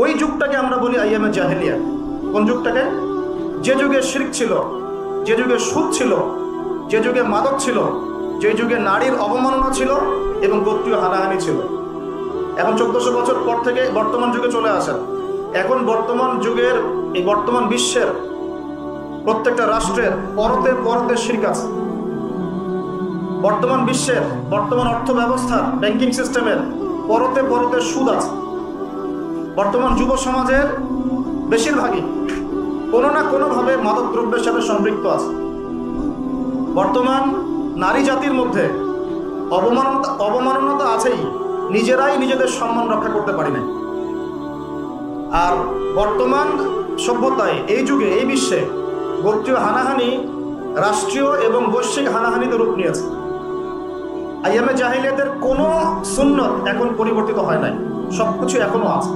ওই যুগটাকে আমরা বলি আইয়ামে জাহেলিয়া। কোন যুগটাকে? যে যুগে শিরক ছিল, যে যুগে সুদ ছিল, যে যুগে মাদক ছিল, যে যুগে নারীর অবমাননা ছিল এবং গোত্রীয় হানাহানি ছিল। এখন 1400 বছর পর থেকে বর্তমান যুগে চলে আসেন। এখন বর্তমান যুগের এই বর্তমান বিশ্বের প্রত্যেকটা রাষ্ট্রের পরতে পরতে শিরক আছে। বর্তমান বিশ্বের বর্তমান অর্থ ব্যবস্থার ব্যাংকিং সিস্টেমের পরতে পরতে সুদ আছে। বর্তমান যুব সমাজের বেশিরভাগই কোনো না কোনোভাবে মাদক দ্রব্যের সাথে সম্পৃক্ত আছে। বর্তমান নারী জাতির মধ্যে অবমাননা তো আছেই, নিজেরাই নিজেদের সম্মান রক্ষা করতে পারি না। আর বর্তমান সভ্যতায় এই যুগে এই বিশ্বে গোত্রীয় হানাহানি রাষ্ট্রীয় এবং বৈশ্বিক হানাহানিতে রূপ নিয়েছে। আইয়ামে জাহিলিয়াতের কোনো সুন্নত এখন পরিবর্তিত হয় নাই, সবকিছু এখনো আছে।